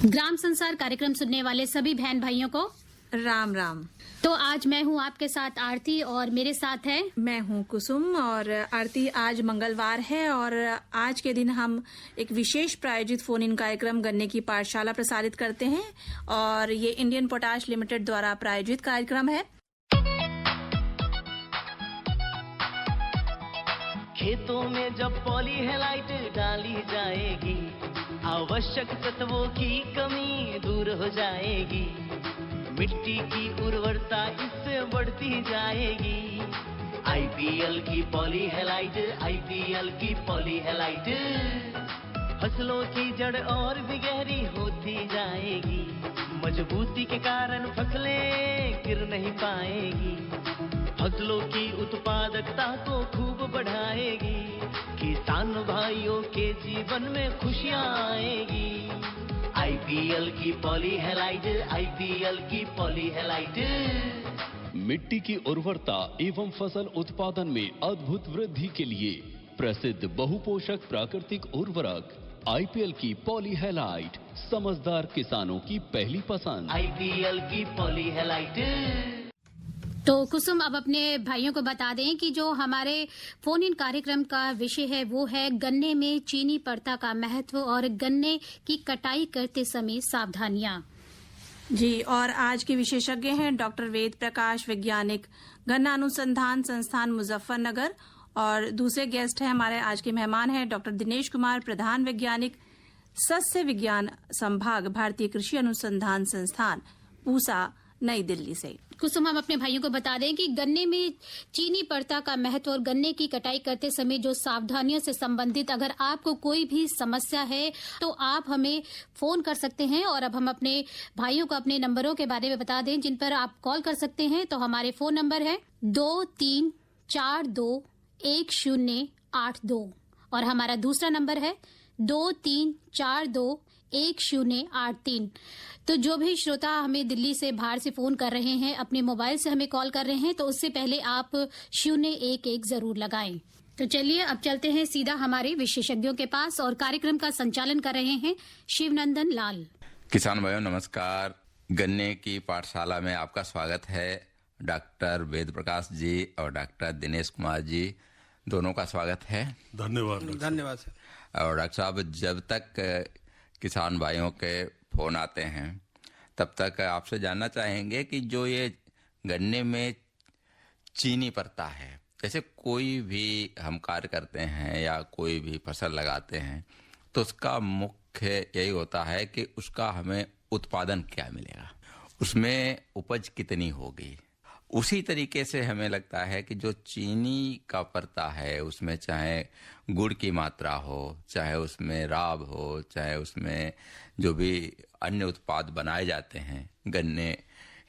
ग्राम संसार कार्यक्रम सुनने वाले सभी बहन भाइयों को राम राम। तो आज मैं हूँ आपके साथ आरती और मेरे साथ है मैं हूँ कुसुम। और आरती, आज मंगलवार है और आज के दिन हम एक विशेष प्रायोजित फोन इन कार्यक्रम गन्ने की पाठशाला प्रसारित करते हैं और ये इंडियन पोटाश लिमिटेड द्वारा प्रायोजित कार्यक्रम है। खेतों में जब पॉलीहेलाइट डाली जाएगी, आवश्यक तत्वों की कमी दूर हो जाएगी, मिट्टी की उर्वरता इससे बढ़ती जाएगी। आईपीएल की पॉलीहेलाइट, आईपीएल की पॉलीहेलाइट, फसलों की जड़ और भी गहरी होती जाएगी, मजबूती के कारण फसलें गिर नहीं पाएगी, फसलों की उत्पादकता को खूब बढ़ाएगी, किसान भाइयों के जीवन में खुशियां आएगी। आईपीएल की पॉलीहेलाइट, आईपीएल की पॉलीहेलाइट। मिट्टी की उर्वरता एवं फसल उत्पादन में अद्भुत वृद्धि के लिए प्रसिद्ध बहुपोषक प्राकृतिक उर्वरक आईपीएल की पॉलीहेलाइट समझदार किसानों की पहली पसंद। आईपीएल की पॉलीहेलाइट। तो कुसुम, अब अपने भाइयों को बता दें कि जो हमारे फोन इन कार्यक्रम का विषय है वो है गन्ने में चीनी परता का महत्व और गन्ने की कटाई करते समय सावधानियां। जी, और आज के विशेषज्ञ हैं डॉक्टर वेद प्रकाश, वैज्ञानिक, गन्ना अनुसंधान संस्थान मुजफ्फरनगर। और दूसरे गेस्ट हैं हमारे आज के मेहमान हैं डॉक्टर दिनेश कुमार, प्रधान वैज्ञानिक, सस्य विज्ञान संभाग, भारतीय कृषि अनुसंधान संस्थान, पूसा, नई दिल्ली से। कुसुम, हम अपने भाइयों को बता दें कि गन्ने में चीनी परता का महत्व और गन्ने की कटाई करते समय जो सावधानियों से संबंधित अगर आपको कोई भी समस्या है तो आप हमें फोन कर सकते हैं। और अब हम अपने भाइयों को अपने नंबरों के बारे में बता दें जिन पर आप कॉल कर सकते हैं। तो हमारे फोन नंबर है 23421082 और हमारा दूसरा नंबर है 23421083। तो जो भी श्रोता हमें दिल्ली से बाहर से फोन कर रहे हैं, अपने मोबाइल से हमें कॉल कर रहे हैं, तो उससे पहले आप 011 जरूर लगाएं। तो चलिए अब चलते हैं सीधा हमारे विशेषज्ञों के पास और कार्यक्रम का संचालन कर रहे हैं शिवनंदन लाल। किसान भाइयों नमस्कार। गन्ने की पाठशाला में आपका स्वागत है। डॉक्टर वेद प्रकाश जी और डॉक्टर दिनेश कुमार जी दोनों का स्वागत है। धन्यवाद सर। और डॉक्टर साहब, जब तक किसान भाइयों के फोन आते हैं तब तक आपसे जानना चाहेंगे कि जो ये गन्ने में चीनी परता है, जैसे कोई भी हम कार्य करते हैं या कोई भी फसल लगाते हैं तो उसका मुख्य यही होता है कि उसका हमें उत्पादन क्या मिलेगा, उसमें उपज कितनी होगी। उसी तरीके से हमें लगता है कि जो चीनी का परता है उसमें चाहे गुड़ की मात्रा हो, चाहे उसमें राब हो, चाहे उसमें जो भी अन्य उत्पाद बनाए जाते हैं गन्ने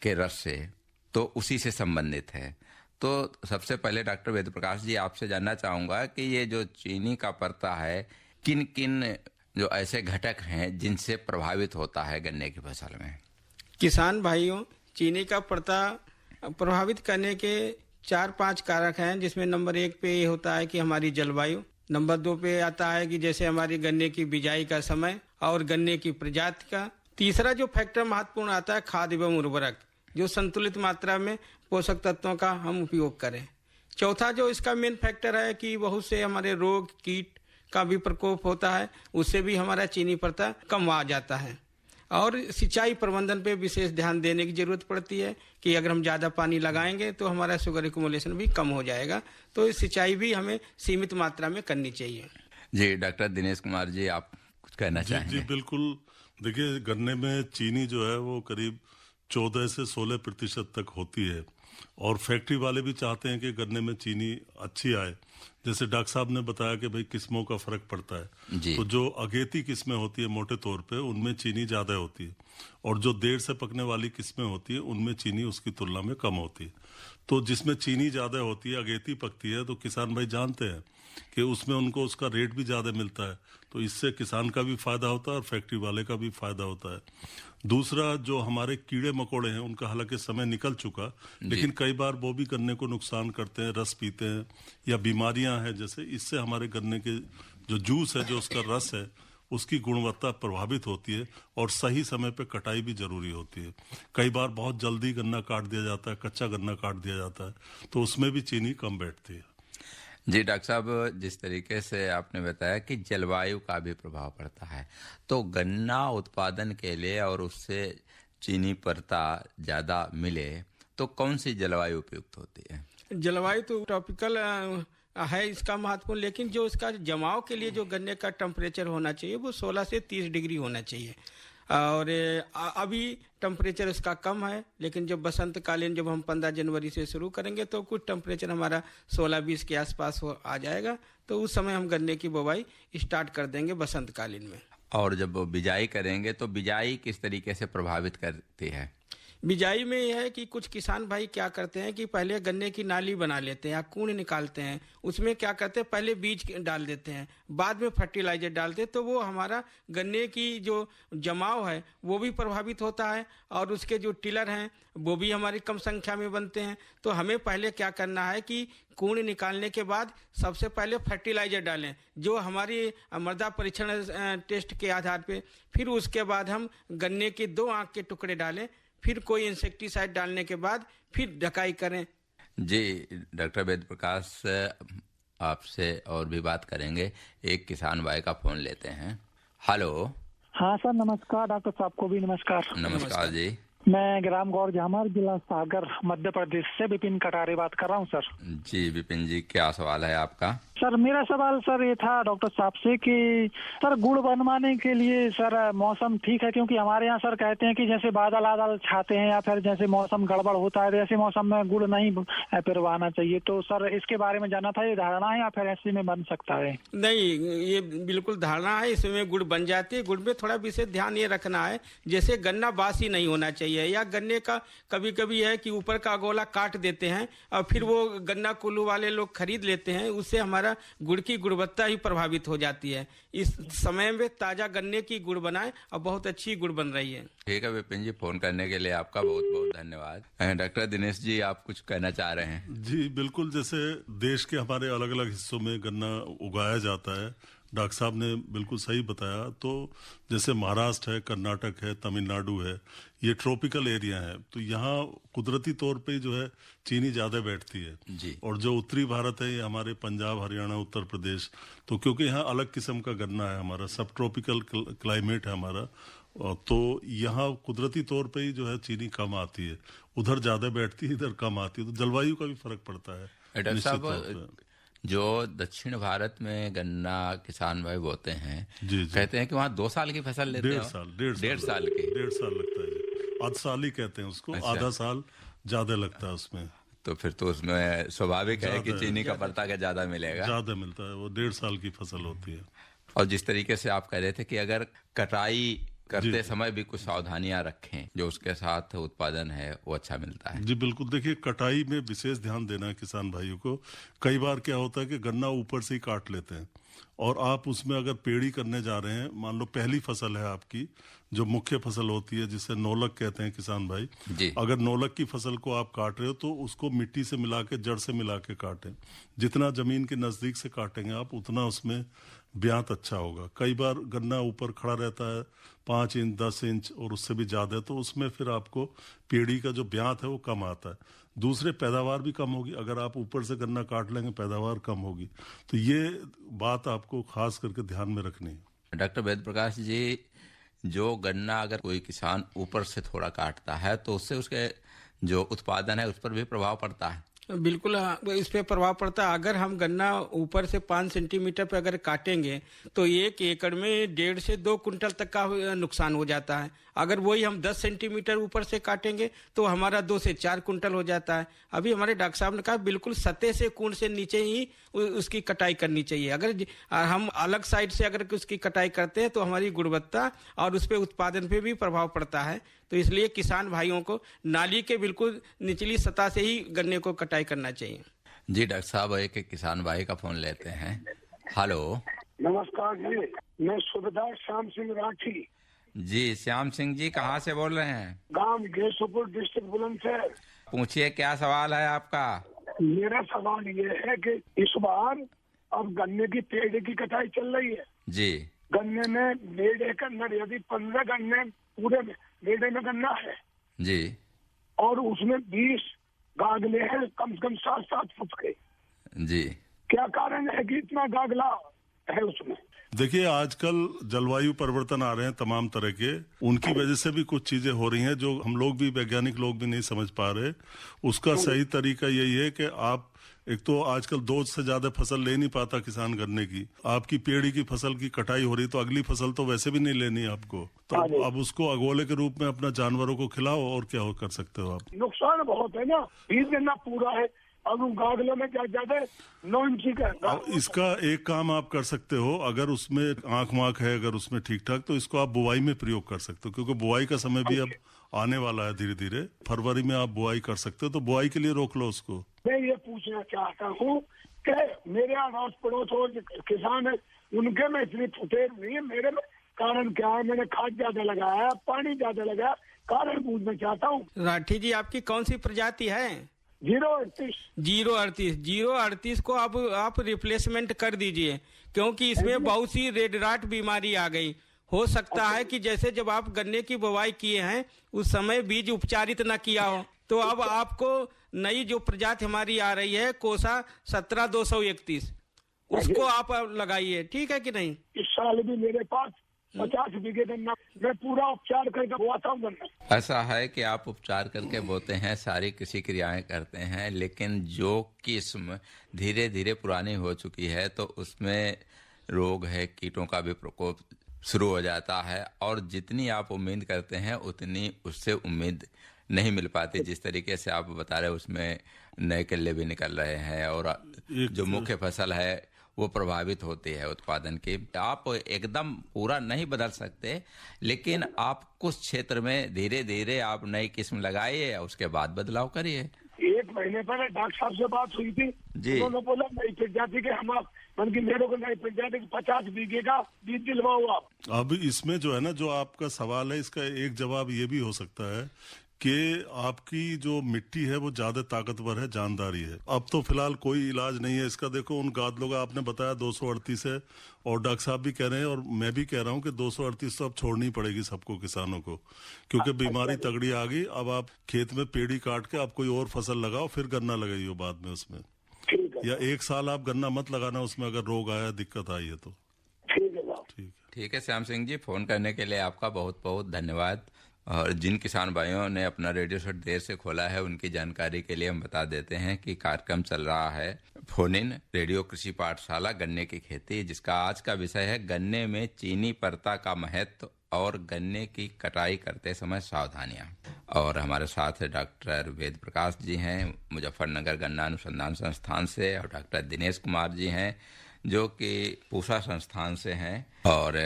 के रस से, तो उसी से संबंधित है। तो सबसे पहले डॉक्टर वेद प्रकाश जी आपसे जानना चाहूंगा कि ये जो चीनी का परता है किन किन जो ऐसे घटक हैं जिनसे प्रभावित होता है गन्ने की फसल में। किसान भाइयों, चीनी का परता प्रभावित करने के 4-5 कारक हैं, जिसमें नंबर 1 पे ये होता है कि हमारी जलवायु, नंबर 2 पे आता है कि जैसे हमारी गन्ने की बिजाई का समय और गन्ने की प्रजाति का। तीसरा जो फैक्टर महत्वपूर्ण आता है खाद एवं उर्वरक, जो संतुलित मात्रा में पोषक तत्वों का हम उपयोग करें। चौथा जो इसका मेन फैक्टर है कि बहुत से हमारे रोग कीट का भी प्रकोप होता है, उससे भी हमारा चीनी परता कम आ जाता है। और सिंचाई प्रबंधन पे विशेष ध्यान देने की जरूरत पड़ती है कि अगर हम ज़्यादा पानी लगाएंगे तो हमारा शुगर एक्युमुलेशन भी कम हो जाएगा, तो सिंचाई भी हमें सीमित मात्रा में करनी चाहिए। जी डॉक्टर दिनेश कुमार जी, आप कुछ कहना चाहेंगे? जी बिल्कुल। देखिए, गन्ने में चीनी जो है वो करीब 14 से 16% तक होती है। और फैक्ट्री वाले भी चाहते हैं कि गन्ने में चीनी अच्छी आए। जैसे डॉक्टर साहब ने बताया कि भाई किस्मों का फर्क पड़ता है, जी। तो जो अगेती किस्में होती है मोटे तौर पे उनमें चीनी ज़्यादा होती है, और जो देर से पकने वाली किस्में होती है उनमें चीनी उसकी तुलना में कम होती है। तो जिसमें चीनी ज़्यादा होती है, अगेती पकती है, तो किसान भाई जानते हैं कि उसमें उनको उसका रेट भी ज़्यादा मिलता है, तो इससे किसान का भी फायदा होता है और फैक्ट्री वाले का भी फायदा होता है। दूसरा, जो हमारे कीड़े मकोड़े हैं उनका हालांकि समय निकल चुका, लेकिन कई बार वो भी गन्ने को नुकसान करते हैं, रस पीते हैं, या बीमारियां हैं जैसे, इससे हमारे गन्ने के जो जूस है, जो उसका रस है, उसकी गुणवत्ता प्रभावित होती है, और सही समय पे कटाई भी जरूरी होती है। कई बार बहुत जल्दी गन्ना काट दिया जाता है, कच्चा गन्ना काट दिया जाता है, तो उसमें भी चीनी कम बैठती है। जी डॉक्टर साहब, जिस तरीके से आपने बताया कि जलवायु का भी प्रभाव पड़ता है, तो गन्ना उत्पादन के लिए और उससे चीनी परता ज़्यादा मिले तो कौन सी जलवायु उपयुक्त होती है? जलवायु तो ट्रॉपिकल है इसका महत्वपूर्ण, लेकिन जो इसका जमाव के लिए जो गन्ने का टेम्परेचर होना चाहिए वो 16 से 30 डिग्री होना चाहिए। और अभी टेम्परेचर इसका कम है, लेकिन जब बसंत कालीन जब हम 15 जनवरी से शुरू करेंगे तो कुछ टेम्परेचर हमारा 16-20 के आसपास आ जाएगा, तो उस समय हम गन्ने की बुवाई स्टार्ट कर देंगे बसंत कालीन में। और जब बिजाई करेंगे तो बिजाई किस तरीके से प्रभावित करती है? बिजाई में यह है कि कुछ किसान भाई क्या करते हैं कि पहले गन्ने की नाली बना लेते हैं या कूण निकालते हैं, उसमें क्या करते हैं पहले बीज डाल देते हैं, बाद में फर्टिलाइजर डालते हैं, तो वो हमारा गन्ने की जो जमाव है वो भी प्रभावित होता है, और उसके जो टिलर हैं वो भी हमारी कम संख्या में बनते हैं। तो हमें पहले क्या करना है कि कूण निकालने के बाद सबसे पहले फर्टिलाइजर डालें, जो हमारी मृदा परीक्षण टेस्ट के आधार पे, फिर उसके बाद हम गन्ने के 2 आंख के टुकड़े डालें, फिर कोई इंसेक्टिसाइड डालने के बाद फिर ढकाई करें। जी डॉक्टर वेद प्रकाश, आपसे और भी बात करेंगे। एक किसान भाई का फोन लेते हैं। हेलो। हाँ सर, नमस्कार। डॉक्टर साहब को भी नमस्कार। नमस्कार जी। मैं ग्राम गौर जामर, जिला सागर, मध्य प्रदेश से विपिन कटारे बात कर रहा हूँ सर। जी विपिन जी, क्या सवाल है आपका? सर मेरा सवाल सर ये था डॉक्टर साहब से कि सर गुड़ बनवाने के लिए सर मौसम ठीक है, क्योंकि हमारे यहाँ सर कहते हैं कि जैसे बादल छाते हैं या फिर जैसे मौसम गड़बड़ होता है, तो ऐसे मौसम में गुड़ नहीं पिरवाना चाहिए। तो सर इसके बारे में जानना था, ये धारणा है या फिर ऐसे में बन सकता है? नहीं, ये बिल्कुल धारणा है, इसमें गुड़ बन जाती है। गुड़ में थोड़ा विशेष ध्यान ये रखना है, जैसे गन्ना बासी नहीं होना चाहिए, या गन्ने का कभी कभी है कि ऊपर का गोला काट देते हैं और फिर वो गन्ना कुल्लू वाले लोग खरीद लेते हैं, उससे हमारा गुड़ की गुणवत्ता ही प्रभावित हो जाती है। इस समय में ताजा गन्ने की गुड़ बनाएं, और बहुत अच्छी गुड़ बन रही है। ठीक है विपिन जी, फोन करने के लिए आपका बहुत बहुत धन्यवाद। डॉक्टर दिनेश जी, आप कुछ कहना चाह रहे हैं? जी बिल्कुल, जैसे देश के हमारे अलग अलग हिस्सों में गन्ना उगाया जाता है, डॉक्टर साहब ने बिल्कुल सही बताया। तो जैसे महाराष्ट्र है, कर्नाटक है, तमिलनाडु है, ये ट्रॉपिकल एरिया है, तो यहाँ कुदरती तौर पे जो है चीनी ज़्यादा बैठती है जी। और जो उत्तरी भारत है, ये हमारे पंजाब, हरियाणा, उत्तर प्रदेश, तो क्योंकि यहाँ अलग किस्म का गन्ना है, हमारा सब ट्रॉपिकल क्लाइमेट है हमारा, तो यहाँ कुदरती तौर पे ही जो है चीनी कम आती है, उधर ज़्यादा बैठती है, इधर कम आती है, तो जलवायु का भी फर्क पड़ता है। डॉक्टर साहब, जो दक्षिण भारत में गन्ना किसान भाई बोते हैं, जी, कहते हैं कि वहाँ 2 साल की फसल लेते हैं। 1.5 साल की, 1.5 साल लगता है, आधा साल ही कहते हैं उसको। अच्छा। आधा साल ज्यादा लगता है उसमें। तो फिर तो उसमें स्वाभाविक है कि चीनी का परता का ज्यादा मिलेगा। ज्यादा मिलता है, वो 1.5 साल की फसल होती है। और जिस तरीके से आप कह रहे थे कि अगर कटाई करते समय भी कुछ सावधानियां रखें, जो उसके साथ उत्पादन है वो अच्छा मिलता है। जी बिल्कुल, देखिए कटाई में विशेष ध्यान देना है किसान भाइयों को। कई बार क्या होता है कि गन्ना ऊपर से ही काट लेते हैं, और आप उसमें अगर पेड़ी करने जा रहे हैं, मान लो पहली फसल है आपकी, जो मुख्य फसल होती है जिसे नौलक कहते हैं किसान भाई जी। अगर नौलक की फसल को आप काट रहे हो तो उसको मिट्टी से मिला के, जड़ से मिला के काटें। जितना जमीन के नजदीक से काटेंगे आप, उतना उसमें ब्यात अच्छा होगा। कई बार गन्ना ऊपर खड़ा रहता है 5 इंच 10 इंच और उससे भी ज्यादा, तो उसमें फिर आपको पेड़ी का जो ब्यात है वो कम आता है। दूसरे पैदावार भी कम होगी, अगर आप ऊपर से गन्ना काट लेंगे पैदावार कम होगी। तो ये बात आपको खास करके ध्यान में रखनी है। डॉक्टर वेद प्रकाश जी, जो गन्ना अगर कोई किसान ऊपर से थोड़ा काटता है तो उससे उसके जो उत्पादन है उस पर भी प्रभाव पड़ता है? बिल्कुल, इस पे प्रभाव पड़ता है। अगर हम गन्ना ऊपर से 5 सेंटीमीटर पे अगर काटेंगे तो 1 एकड़ में 1.5 से 2 कुंटल तक का नुकसान हो जाता है। अगर वही हम 10 सेंटीमीटर ऊपर से काटेंगे तो हमारा 2 से 4 कुंटल हो जाता है। अभी हमारे डॉक्टर साहब ने कहा बिल्कुल सतह से कुंड से नीचे ही उसकी कटाई करनी चाहिए। अगर हम अलग साइड से अगर उसकी कटाई करते हैं तो हमारी गुणवत्ता और उस पर उत्पादन पे भी प्रभाव पड़ता है। तो इसलिए किसान भाइयों को नाली के बिल्कुल निचली सतह से ही गन्ने को कटाई करना चाहिए। जी डॉक्टर साहब, एक किसान भाई का फोन लेते हैं। हेलो, नमस्कार जी, मैं सूबेदार श्याम सिंह राठी। जी श्याम सिंह जी, कहाँ से बोल रहे हैं? गांव गेसुपुर, डिस्ट्रिक्ट बुलंदशहर। पूछिए, क्या सवाल है आपका? मेरा सवाल ये है कि इस बार अब गन्ने की पेड़ की कटाई चल रही है जी। गन्ने में बेड़े के अंदर यदि 15 गन्ने पूरे बेड़े में गन्ना है जी, और उसमें 20 गागले हैं कम से कम 7-7 फुट के, जी, क्या कारण है कि इतना गागला है उसमें? देखिए, आजकल जलवायु परिवर्तन आ रहे हैं तमाम तरह के, उनकी वजह से भी कुछ चीजें हो रही हैं जो हम लोग भी, वैज्ञानिक लोग भी नहीं समझ पा रहे। उसका सही तरीका यही है कि आप एक तो आजकल 2 से ज्यादा फसल ले नहीं पाता किसान गन्ने की। आपकी पेड़ी की फसल की कटाई हो रही तो अगली फसल तो वैसे भी नहीं लेनी आपको, तो अब उसको अगोले के रूप में अपना जानवरों को खिलाओ, और क्या कर सकते हो आप। नुकसान बहुत है ना, बीज गन्ना पूरा है, अब उन गागलों में क्या ज्यादा 9 इंची का। इसका एक काम आप कर सकते हो, अगर उसमें आंख वाँख है अगर उसमें ठीक ठाक, तो इसको आप बुआई में प्रयोग कर सकते हो, क्योंकि बुआई का समय भी अब आने वाला है धीरे धीरे। फरवरी में आप बुआई कर सकते हो, तो बुआई के लिए रोक लो उसको। मैं ये पूछना चाहता हूँ कि मेरे आस पड़ोस और किसान है, उनके में इतनी फुटेर नहीं है, मेरे में कारण क्या है? मैंने खाद ज्यादा लगाया, पानी ज्यादा लगाया, कारण पूछना चाहता हूँ। राठी जी, आपकी कौन सी प्रजाति है? 038 को अब आप रिप्लेसमेंट कर दीजिए, क्योंकि इसमें बहुत सी रेड राट बीमारी आ गई। हो सकता है कि जैसे जब आप गन्ने की बुवाई किए हैं उस समय बीज उपचारित न किया हो, तो अब आपको नई जो प्रजाति हमारी आ रही है कोसा 17231, उसको आप लगाइए, ठीक है कि नहीं? इस साल भी मेरे पास 50 बीघे गन्ना मैं पूरा उपचार करके बोता हूँ गन्ना। ऐसा है कि आप उपचार करके बोते हैं, सारी कृषि क्रियाएं करते हैं, लेकिन जो किस्म धीरे धीरे पुरानी हो चुकी है तो उसमें रोग है, कीटों का भी प्रकोप शुरू हो जाता है, और जितनी आप उम्मीद करते हैं उतनी उससे उम्मीद नहीं मिल पाती। जिस तरीके से आप बता रहे उसमें नए किल्ले भी निकल रहे हैं, और जो मुख्य फसल है वो प्रभावित होती है उत्पादन की। आप एकदम पूरा नहीं बदल सकते, लेकिन आप कुछ क्षेत्र में धीरे धीरे आप नई किस्म लगाइए, उसके बाद बदलाव करिए। 1 महीने पहले डॉक्टर साहब से बात हुई थी, उन्होंने बोला नई प्रजाति के हम बल्कि मेरे को नई प्रजाति के 50 बीघे का बीज दिलवाओ आप। अब इसमें जो है ना, जो आपका सवाल है, इसका एक जवाब ये भी हो सकता है कि आपकी जो मिट्टी है वो ज्यादा ताकतवर है, जानदारी है। अब तो फिलहाल कोई इलाज नहीं है इसका। देखो, उन गादलों का आपने बताया 238 है, और डॉक्टर साहब भी कह रहे हैं और मैं भी कह रहा हूँ कि 238 तो अब छोड़नी पड़ेगी सबको, किसानों को, क्योंकि बीमारी तगड़ी आ गई। अब आप खेत में पेड़ी काट के आप कोई और फसल लगाओ, फिर गन्ना लगाइए बाद में उसमें, या 1 साल आप गन्ना मत लगाना उसमें, अगर रोग आया, दिक्कत आई है तो। ठीक है श्याम सिंह जी, फोन करने के लिए आपका बहुत बहुत धन्यवाद। और जिन किसान भाइयों ने अपना रेडियो सेट देर से खोला है, उनकी जानकारी के लिए हम बता देते हैं कि कार्यक्रम चल रहा है फोन इन रेडियो कृषि पाठशाला गन्ने की खेती, जिसका आज का विषय है गन्ने में चीनी परता का महत्व और गन्ने की कटाई करते समय सावधानियां। और हमारे साथ डॉक्टर वेद प्रकाश जी हैं मुजफ्फरनगर गन्ना अनुसंधान संस्थान से, और डॉक्टर दिनेश कुमार जी हैं जो कि पूसा संस्थान से हैं। और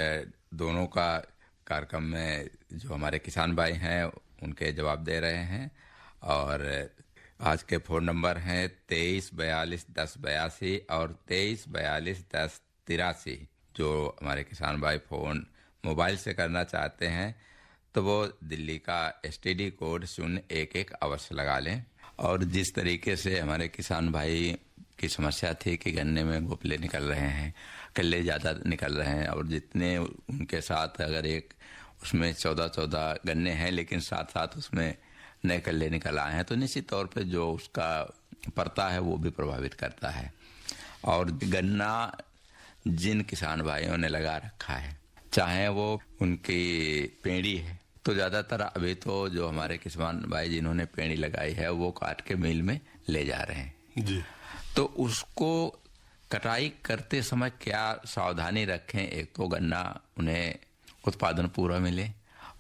दोनों का कार्यक्रम में जो हमारे किसान भाई हैं उनके जवाब दे रहे हैं। और आज के फोन नंबर हैं 23421082 और 23421083। जो हमारे किसान भाई फोन मोबाइल से करना चाहते हैं तो वो दिल्ली का STD कोड 011 अवश्य लगा लें। और जिस तरीके से हमारे किसान भाई की समस्या थी कि गन्ने में गोपले निकल रहे हैं, कल्ले ज़्यादा निकल रहे हैं, और जितने उनके साथ अगर एक उसमें 14 गन्ने हैं लेकिन साथ साथ उसमें नए कल्ले निकल आए हैं, तो निश्चित तौर पे जो उसका परता है वो भी प्रभावित करता है। और गन्ना जिन किसान भाइयों ने लगा रखा है, चाहे वो उनकी पेड़ी है, तो ज़्यादातर अभी तो जो हमारे किसान भाई जिन्होंने पेड़ी लगाई है वो काट के मिल में ले जा रहे हैं जी। तो उसको कटाई करते समय क्या सावधानी रखें? एक तो गन्ना उन्हें उत्पादन पूरा मिले,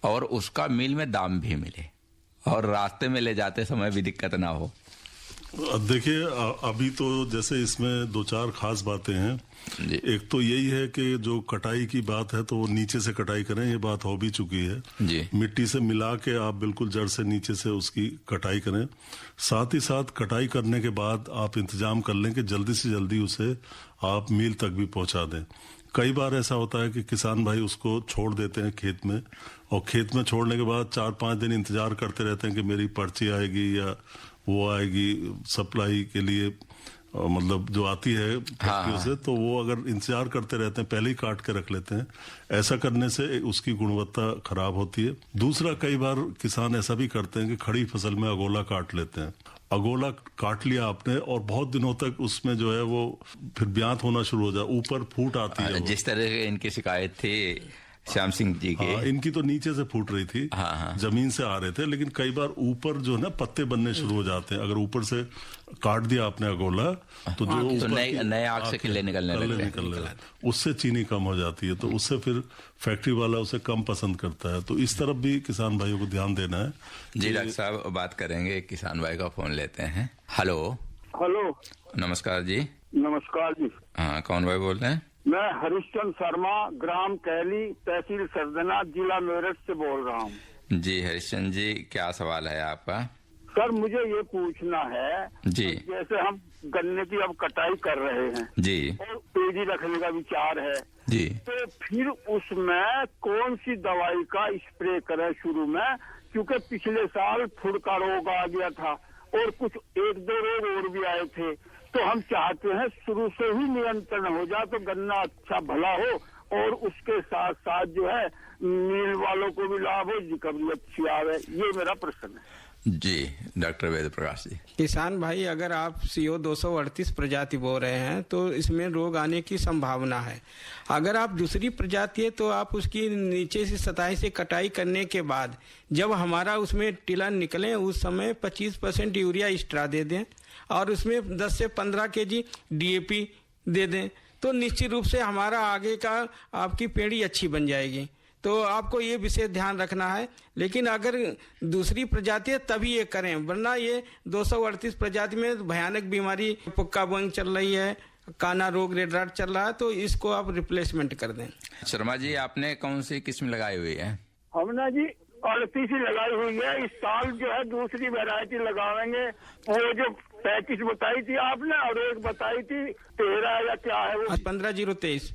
और उसका मिल में दाम भी मिले और रास्ते में ले जाते समय भी दिक्कत ना हो। देखिए अभी तो जैसे इसमें 2-4 खास बातें हैं। एक तो यही है कि जो कटाई की बात है तो वो नीचे से कटाई करें, ये बात हो भी चुकी है जी। मिट्टी से मिला के आप बिल्कुल जड़ से नीचे से उसकी कटाई करें। साथ ही साथ कटाई करने के बाद आप इंतजाम कर लें कि जल्दी से जल्दी उसे आप मिल तक भी पहुंचा दें। कई बार ऐसा होता है कि किसान भाई उसको छोड़ देते हैं खेत में, और खेत में छोड़ने के बाद 4-5 दिन इंतजार करते रहते हैं कि मेरी पर्ची आएगी या वो आएगी सप्लाई के लिए, मतलब जो आती है फैक्ट्रियों से, तो वो अगर इंतजार करते रहते हैं पहले ही काट के रख लेते हैं। ऐसा करने से उसकी गुणवत्ता खराब होती है। दूसरा, कई बार किसान ऐसा भी करते हैं कि खड़ी फसल में अगोला काट लेते हैं। अगोला काट लिया आपने और बहुत दिनों तक उसमें जो है वो फिर ब्यात होना शुरू हो जाए, ऊपर फूट आती है। जिस तरह की इनकी शिकायत थी श्याम सिंह जी के, इनकी तो नीचे से फूट रही थी, जमीन से आ रहे थे, लेकिन कई बार ऊपर जो है ना पत्ते बनने शुरू हो जाते हैं। अगर ऊपर से काट दिया आपने अगोला तो जो तो नए आग से खिले निकलने लगते, उससे चीनी कम हो जाती है, तो उससे फिर फैक्ट्री वाला उसे कम पसंद करता है। तो इस तरफ भी किसान भाइयों को ध्यान देना है। जी डॉक्टर साहब, बात करेंगे, किसान भाई का फोन लेते हैं। हेलो। नमस्कार जी। नमस्कार जी। हाँ, कौन भाई बोल रहे हैं? मैं हरिश्चंद्र शर्मा, ग्राम कैली, तहसील सरदना, जिला मेरठ से बोल रहा हूँ। जी हरिश्चंद्र जी, क्या सवाल है आपका? सर मुझे ये पूछना है जी, जैसे हम गन्ने की अब कटाई कर रहे हैं जी, और पेड़ी रखने का विचार है जी, तो फिर उसमें कौन सी दवाई का स्प्रे करें शुरू में, क्योंकि पिछले साल फुड़का रोग आ गया था और कुछ 1-2 रोग और भी आए थे, तो हम चाहते हैं शुरू से ही नियंत्रण हो जाए तो गन्ना अच्छा भला हो और उसके साथ साथ जो है मिल वालों को भी लाभ हो, रिकवरी अच्छी आवे। ये मेरा प्रश्न है। जी डॉक्टर वेद प्रकाश जी। किसान भाई, अगर आप CO 238 प्रजाति बो रहे हैं तो इसमें रोग आने की संभावना है। अगर आप दूसरी प्रजाति है तो आप उसकी नीचे से सतह से कटाई करने के बाद जब हमारा उसमें टिलन निकले उस समय 25% यूरिया एक्स्ट्रा दे दें और उसमें 10 से 15 kg DAP दे दें, तो निश्चित रूप से हमारा आगे का आपकी पेड़ी अच्छी बन जाएगी। तो आपको ये विशेष ध्यान रखना है। लेकिन अगर दूसरी प्रजाति है तभी ये करें, वरना ये 238 प्रजाति में भयानक बीमारी पुक्का बंग चल रही है, काना रोग, रेड राट चल रहा है, तो इसको आप रिप्लेसमेंट कर दें। शर्मा जी, आपने कौन सी किस्म लगाई हुई है? हमने जी 38 ही लगाई हुई है। इस साल जो है दूसरी वैरायटी लगाएंगे, वो जो 35 बताई थी आपने और एक बताई थी 13 या क्या है वो 15-0-23।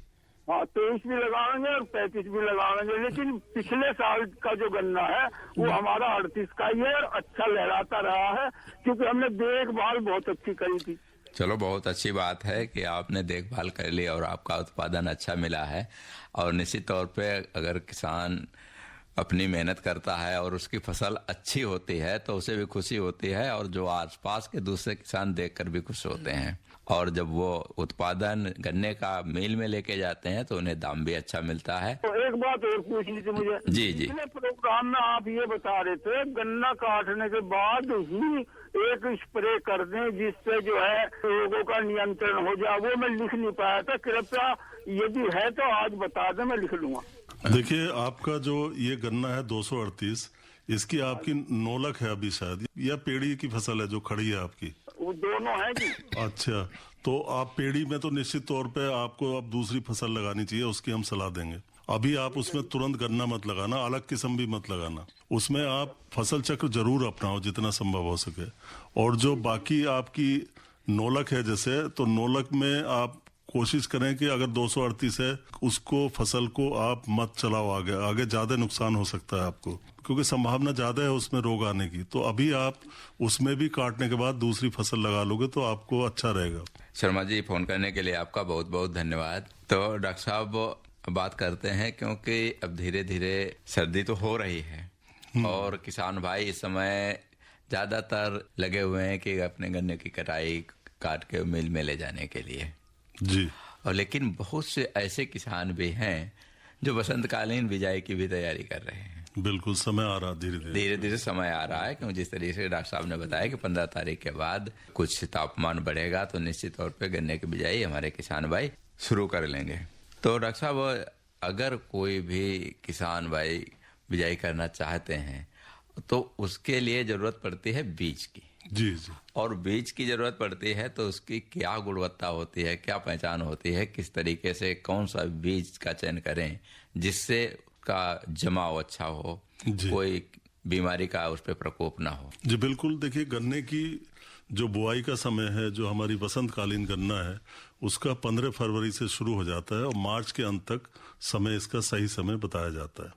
हाँ, 23 भी लगाएंगे और 35 भी लगाएंगे। लेकिन पिछले साल का जो गन्ना है वो हमारा 38 का ही है और अच्छा लहराता रहा है, क्योंकि हमने देखभाल बहुत अच्छी करी थी। चलो, बहुत अच्छी बात है कि आपने देखभाल कर ली और आपका उत्पादन अच्छा मिला है। और निश्चित तौर पे अगर किसान अपनी मेहनत करता है और उसकी फसल अच्छी होती है तो उसे भी खुशी होती है, और जो आसपास के दूसरे किसान देखकर भी खुश होते हैं। और जब वो उत्पादन गन्ने का मिल में लेके जाते हैं तो उन्हें दाम भी अच्छा मिलता है। तो एक बात और पूछनी थी मुझे। जी जी। पिछले प्रोग्राम में आप ये बता रहे थे गन्ना काटने के बाद ही एक स्प्रे कर दें जिससे जो है रोगों का नियंत्रण हो जाए, वो मैं लिख नहीं पाया था। कृपया यदि है तो आज बता दें, मैं लिख लूंगा। देखिए, आपका जो ये गन्ना है 238, इसकी आपकी नोलक है अभी शायद, या पेड़ी की फसल है जो खड़ी है आपकी? वो दोनों है जी। अच्छा, तो आप पेड़ी में तो निश्चित तौर पे आपको अब दूसरी फसल लगानी चाहिए, उसकी हम सलाह देंगे। अभी आप उसमें तुरंत गन्ना मत लगाना, अलग किस्म भी मत लगाना। उसमें आप फसल चक्र जरूर अपनाओ जितना संभव हो सके। और जो बाकी आपकी नोलक है जैसे, तो नोलक में आप कोशिश करें कि अगर 238 है उसको फसल को आप मत चलाओ आगे ज्यादा नुकसान हो सकता है आपको, क्योंकि संभावना ज्यादा है उसमें रोग आने की। तो अभी आप उसमें भी काटने के बाद दूसरी फसल लगा लोगे तो आपको अच्छा रहेगा। शर्मा जी, फोन करने के लिए आपका बहुत बहुत धन्यवाद। तो डॉक्टर साहब, बात करते हैं, क्योंकि अब धीरे धीरे सर्दी तो हो रही है और किसान भाई इस समय ज्यादातर लगे हुए हैं कि अपने गन्ने की कटाई काट के मिल में ले जाने के लिए जी। और लेकिन बहुत से ऐसे किसान भी हैं जो बसंतकालीन बिजाई की भी तैयारी कर रहे हैं। बिल्कुल, समय आ रहा, धीरे धीरे समय आ रहा है, क्योंकि जिस तरीके से डॉक्टर साहब ने बताया कि 15 तारीख के बाद कुछ तापमान बढ़ेगा तो निश्चित तौर पे गन्ने की बिजाई हमारे किसान भाई शुरू कर लेंगे। तो डॉक्टर साहब, अगर कोई भी किसान भाई बिजाई करना चाहते हैं तो उसके लिए जरूरत पड़ती है बीज की। जी जी। और बीज की जरूरत पड़ती है तो उसकी क्या गुणवत्ता होती है, क्या पहचान होती है, किस तरीके से कौन सा बीज का चयन करें जिससे का जमाव अच्छा हो, कोई बीमारी का उस पर प्रकोप ना हो। जी बिल्कुल। देखिए, गन्ने की जो बुआई का समय है, जो हमारी वसंतकालीन गन्ना है, उसका 15 फरवरी से शुरू हो जाता है और मार्च के अंत तक समय, इसका सही समय बताया जाता है।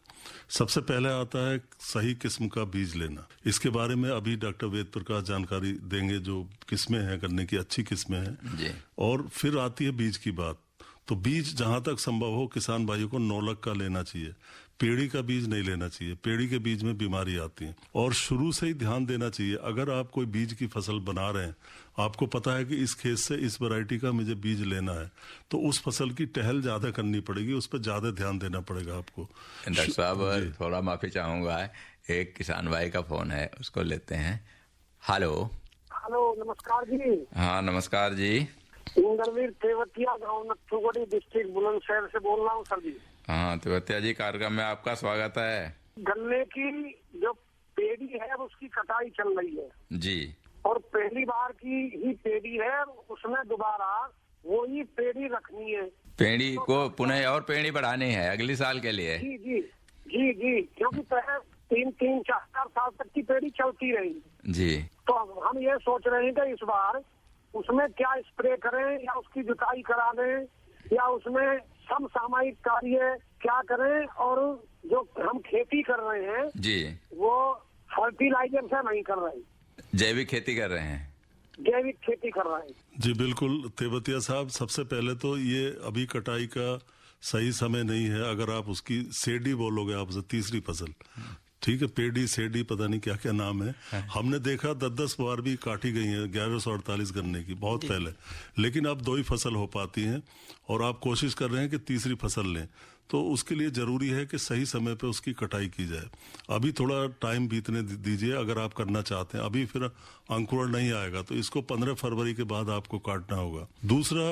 सबसे पहले आता है सही किस्म का बीज लेना। इसके बारे में अभी डॉक्टर वेद प्रकाश जानकारी देंगे, जो किस्में हैं गन्ने की, अच्छी किस्में हैं जी। और फिर आती है बीज की बात। तो बीज जहां तक संभव हो किसान भाइयों को नौलख का लेना चाहिए, पेड़ी का बीज नहीं लेना चाहिए। पेड़ी के बीज में बीमारी आती है और शुरू से ही ध्यान देना चाहिए। अगर आप कोई बीज की फसल बना रहे हैं, आपको पता है कि इस खेत से इस वैरायटी का मुझे बीज लेना है, तो उस फसल की टहल ज्यादा करनी पड़ेगी, उस पर ज्यादा ध्यान देना पड़ेगा आपको। डॉक्टर साहब थोड़ा माफी चाहूंगा, एक किसान भाई का फोन है, उसको लेते हैं। हेलो। हेलो, नमस्कार जी। हाँ नमस्कार जी। इंद्रवीर तेवतिया, गाँव नथुगढ़ी, डिस्ट्रिक्ट बुलंदशहर से बोल रहा हूँ सर जी। हाँ तेवतिया जी, कार्यक्रम में आपका स्वागत है। गन्ने की जो पेड़ी है उसकी कटाई चल रही है जी। और पहली बार की ही पेड़ी है, उसमें दोबारा वही पेड़ी रखनी है। पेड़ी को पुनः और पेड़ी बढ़ानी है अगले साल के लिए। जी जी जी जी, क्योंकि पहले 3-4 साल तक की पेड़ी चलती रही जी। तो हम ये सोच रहे हैं कि इस बार उसमें क्या स्प्रे करें या उसकी जुताई करा दें या उसमें समसामयिक कार्य क्या करें, और जो हम खेती कर रहे हैं जी वो फर्टिलाइजर से नहीं कर रहे, जैविक खेती कर रहे हैं। जैविक खेती कर रहे हैं। जी बिल्कुल तेवतिया साहब, सबसे पहले तो ये अभी कटाई का सही समय नहीं है। अगर आप उसकी सेडी बोलोगे आपसे, तीसरी फसल, ठीक है, पेड़ी सेडी पता नहीं क्या क्या नाम है, हमने देखा 10-10 बार भी काटी गई है 1148 गन्ने की, बहुत पहले। लेकिन अब 2 ही फसल हो पाती हैं और आप कोशिश कर रहे हैं कि तीसरी फसल लें, तो उसके लिए जरूरी है कि सही समय पे उसकी कटाई की जाए। अभी थोड़ा टाइम बीतने दीजिए अगर आप करना चाहते हैं, अभी फिर अंकुरण नहीं आएगा, तो इसको 15 फरवरी के बाद आपको काटना होगा। दूसरा,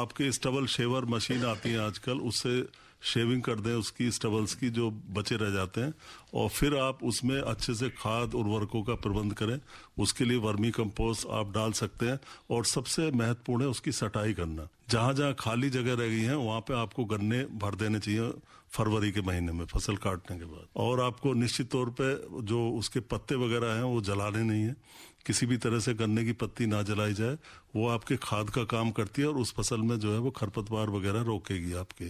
आपके स्टबल शेवर मशीन आती है आजकल, उससे शेविंग कर दें उसकी स्टबल्स की जो बचे रह जाते हैं, और फिर आप उसमें अच्छे से खाद उर्वरकों का प्रबंध करें। उसके लिए वर्मी कंपोस्ट आप डाल सकते हैं और सबसे महत्वपूर्ण है उसकी सटाई करना। जहां जहां खाली जगह रह गई है वहां पे आपको गन्ने भर देने चाहिए फरवरी के महीने में फसल काटने के बाद। और आपको निश्चित तौर पे जो उसके पत्ते वगैरह हैं वो जलाने नहीं है, किसी भी तरह से गन्ने की पत्ती ना जलाई जाए, वो आपके खाद का काम करती है और उस फसल में जो है वो खरपतवार वगैरह रोकेगी आपके।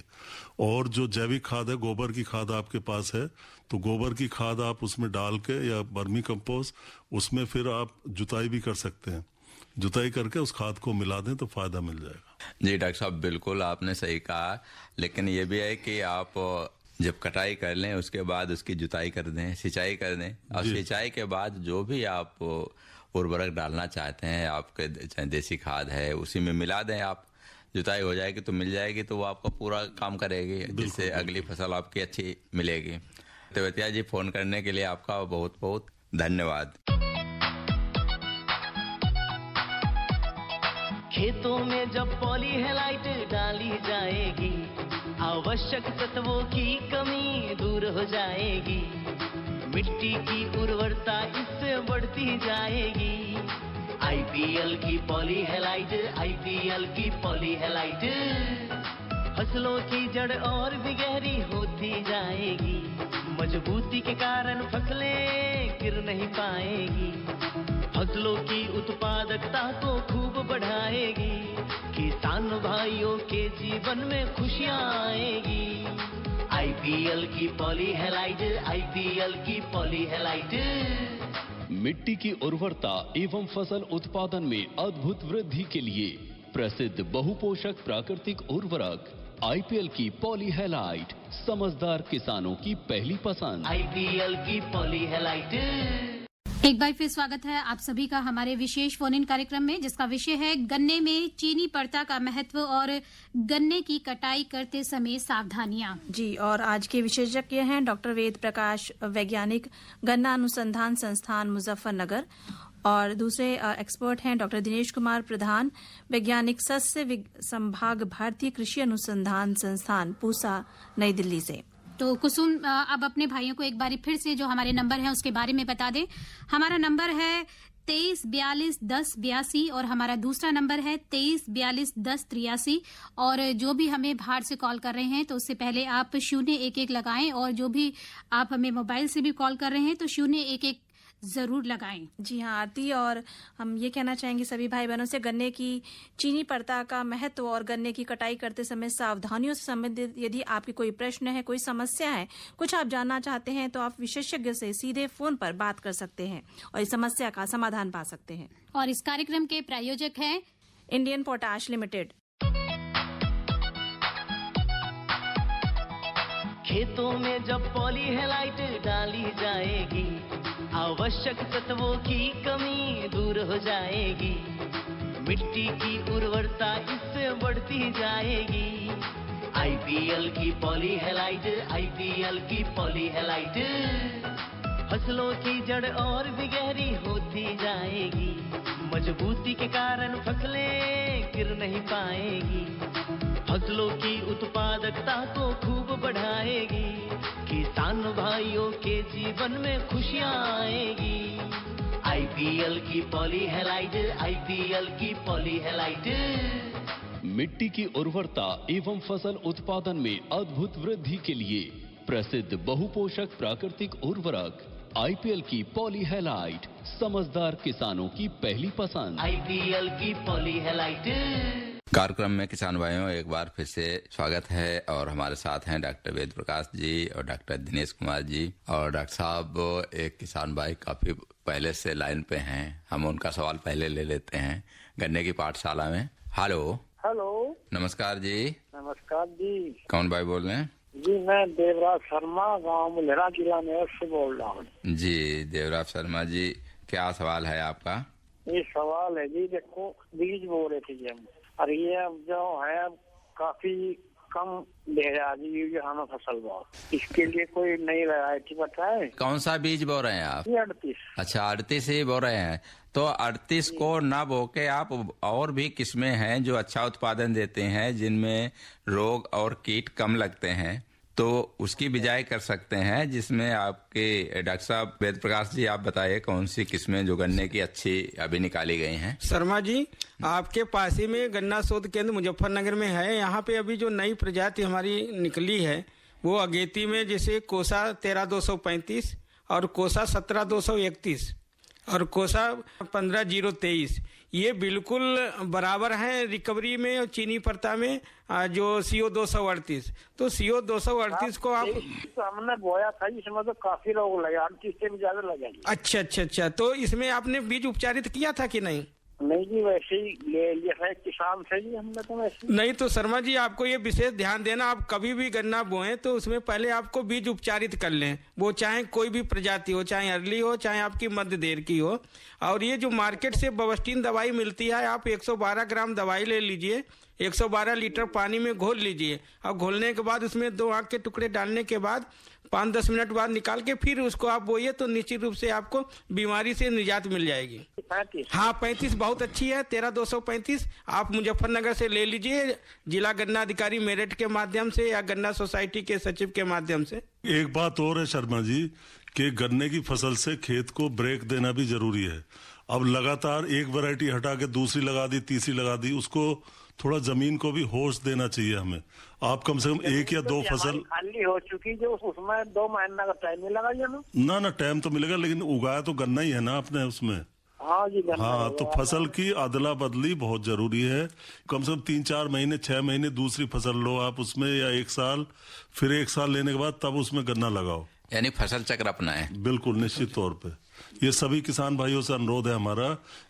और जो जैविक खाद है, गोबर की खाद आपके पास है, तो गोबर की खाद आप उसमें डाल के या वर्मी कंपोस्ट, उसमें फिर आप जुताई भी कर सकते हैं। जुताई करके उस खाद को मिला दें तो फायदा मिल जाएगा। जी डॉक्टर साहब, बिल्कुल आपने सही कहा, लेकिन ये भी है कि आप जब कटाई कर लें उसके बाद उसकी जुताई कर दें, सिंचाई कर दें, और सिंचाई के बाद जो भी आप उर्वरक डालना चाहते हैं, आपके चाहे देसी खाद है उसी में मिला दें। आप जुताई हो जाएगी तो मिल जाएगी, तो वो आपका पूरा काम करेगी, जिससे अगली फसल आपकी अच्छी मिलेगी। तेवतिया जी, फोन करने के लिए आपका बहुत बहुत धन्यवाद। खेतों में जब पॉली हेलाइट डाली जाएगी, आवश्यक तत्वों की कमी दूर हो जाएगी, मिट्टी की उर्वरता इससे बढ़ती जाएगी। आईपीएल की पॉली हेलाइट, आईपीएल की पॉली हेलाइट, फसलों की जड़ और भी गहरी होती जाएगी, मजबूती के कारण फसलें गिर नहीं पाएगी, फसलों की उत्पादकता को खूब बढ़ाएगी, किसान भाइयों के जीवन में खुशियां आएगी। आईपीएल की पॉली हेलाइट, आईपीएल की पॉली हेलाइट। मिट्टी की उर्वरता एवं फसल उत्पादन में अद्भुत वृद्धि के लिए प्रसिद्ध बहुपोषक प्राकृतिक उर्वरक आईपीएल की पॉली हेलाइट, समझदार किसानों की पहली पसंद। आईपीएल की पॉली हेलाइट। एक बार फिर स्वागत है आप सभी का हमारे विशेष फोन इन कार्यक्रम में, जिसका विषय है गन्ने में चीनी पर्ता का महत्व और गन्ने की कटाई करते समय सावधानियां। जी, और आज के विशेषज्ञ हैं डॉक्टर वेद प्रकाश, वैज्ञानिक, गन्ना अनुसंधान संस्थान मुजफ्फरनगर, और दूसरे एक्सपर्ट हैं डॉक्टर दिनेश कुमार प्रधान, वैज्ञानिक, सस्य संभाग, भारतीय कृषि अनुसंधान संस्थान पूसा, नई दिल्ली से। तो कुसुम, अब अपने भाइयों को एक बारी फिर से जो हमारे नंबर हैं उसके बारे में बता दें। हमारा नंबर है 23421082 और हमारा दूसरा नंबर है 23421083। और जो भी हमें बाहर से कॉल कर रहे हैं तो उससे पहले आप 011 लगाएं, और जो भी आप हमें मोबाइल से भी कॉल कर रहे हैं तो 011 जरूर लगाएं। जी हाँ आरती, और हम ये कहना चाहेंगे सभी भाई बहनों से, गन्ने की चीनी पर्ता का महत्व और गन्ने की कटाई करते समय सावधानियों से संबंधित यदि आपकी कोई प्रश्न है, कोई समस्या है, कुछ आप जानना चाहते हैं तो आप विशेषज्ञ से सीधे फोन पर बात कर सकते हैं और इस समस्या का समाधान पा सकते हैं। और इस कार्यक्रम के प्रायोजक हैं इंडियन पोटाश लिमिटेड। खेतों में जब पॉलीहेलाइट डाली जाएगी, आवश्यक तत्वों की कमी दूर हो जाएगी, मिट्टी की उर्वरता इससे बढ़ती जाएगी। आईपीएल की पॉलीहेलाइट, आईपीएल की पॉलीहेलाइट, फसलों की जड़ और भी गहरी होती जाएगी, मजबूती के कारण फसलें गिर नहीं पाएगी, फसलों की उत्पादकता को खूब बढ़ाएगी, किसान भाइयों के जीवन में खुशियां आएगी। आईपीएल की पॉलीहेलाइट, आईपीएल की पॉलीहेलाइट। मिट्टी की उर्वरता एवं फसल उत्पादन में अद्भुत वृद्धि के लिए प्रसिद्ध बहुपोषक प्राकृतिक उर्वरक आईपीएल की पॉलीहेलाइट, समझदार किसानों की पहली पसंद। आईपीएल की पॉलीहेलाइट। कार्यक्रम में किसान भाइयों एक बार फिर से स्वागत है, और हमारे साथ हैं डॉक्टर वेद प्रकाश जी और डॉक्टर दिनेश कुमार जी। और डॉक्टर साहब, एक किसान भाई काफी पहले से लाइन पे हैं, हम उनका सवाल पहले ले लेते हैं। गन्ने की पाठशाला में। हेलो। हेलो, नमस्कार जी। नमस्कार जी। कौन भाई बोल रहे हैं? जी मैं देवराज शर्मा, गांव मुलेरा, जिला मेरठ से बोल रहा हूँ। जी देवराज शर्मा जी, क्या सवाल है आपका? ये सवाल है जी, देखो बीज बो रहे थे जी हम, और ये अब जो है काफी कम दे रहा जी यूरिया हमें फसल भाव, इसके लिए कोई नई वैरायटी बताए? कौन सा बीज बो रहे हैं आप? 38। अच्छा, 38 ही बो रहे हैं। तो 38 को ना बो के आप और भी किस्में हैं जो अच्छा उत्पादन देते हैं, जिनमें रोग और कीट कम लगते हैं, तो उसकी बिजाई कर सकते हैं, जिसमें आपके डॉक्टर साहब वेद प्रकाश जी आप बताइए कौन सी किस्में जो गन्ने की अच्छी अभी निकाली गई हैं। शर्मा जी, आपके पास ही में गन्ना शोध केंद्र मुजफ्फरनगर में है। यहाँ पे अभी जो नई प्रजाति हमारी निकली है वो अगेती में, जैसे कोसा 13235 और कोसा 17231 और कोसा 15023, ये बिल्कुल बराबर हैं रिकवरी में और चीनी पर्ता में। जो CO 238, तो CO 238 को आप तो हमने बोया था, इसमें तो काफी रोग लगे, 38 से भी ज्यादा लगे। अच्छा, तो इसमें आपने बीज उपचारित किया था कि नहीं? नहीं जी, वैसे ही ले लिया है किसान से जी हमने, तो वैसे नहीं। तो शर्मा जी, आपको ये विशेष ध्यान देना, आप कभी भी गन्ना बोएं तो उसमें पहले आपको बीज उपचारित कर लें, वो चाहे कोई भी प्रजाति हो, चाहे अर्ली हो, चाहे आपकी मध्य देर की हो। और ये जो मार्केट से बवस्टीन दवाई मिलती है, आप 112 ग्राम दवाई ले लीजिए, 112 लीटर पानी में घोल लीजिए, और घोलने के बाद उसमें 2 आंख के टुकड़े डालने के बाद 5-10 मिनट बाद निकाल के फिर उसको आप बोइए, तो निश्चित रूप से आपको बीमारी से निजात मिल जाएगी। 35। हाँ, 35 बहुत अच्छी है। 13235 आप मुजफ्फरनगर से ले लीजिए, जिला गन्ना अधिकारी मेरठ के माध्यम से या गन्ना सोसाइटी के सचिव के माध्यम से। एक बात और है शर्मा जी, कि गन्ने की फसल से खेत को ब्रेक देना भी जरूरी है। अब लगातार एक वैरायटी हटा के दूसरी लगा दी, तीसरी लगा दी, उसको थोड़ा जमीन को भी होश देना चाहिए हमें। आप कम से कम 1 या 2 फसल खाली हो चुकी, जो उसमें 2 महीना का टाइम नहीं लगा ना टाइम तो मिलेगा, लेकिन उगाया तो गन्ना ही है ना आपने उसमें। हाँ जी, हाँ, तो फसल की अदला बदली बहुत जरूरी है। कम से कम 3-4 महीने, 6 महीने दूसरी फसल लो आप उसमें, या 1 साल, फिर 1 साल लेने के बाद तब उसमें गन्ना लगाओ, यानी फसल चक्र अपनाएं। बिल्कुल निश्चित तौर पे। ये सभी किसान भाइयों से अनुरोध है हमारा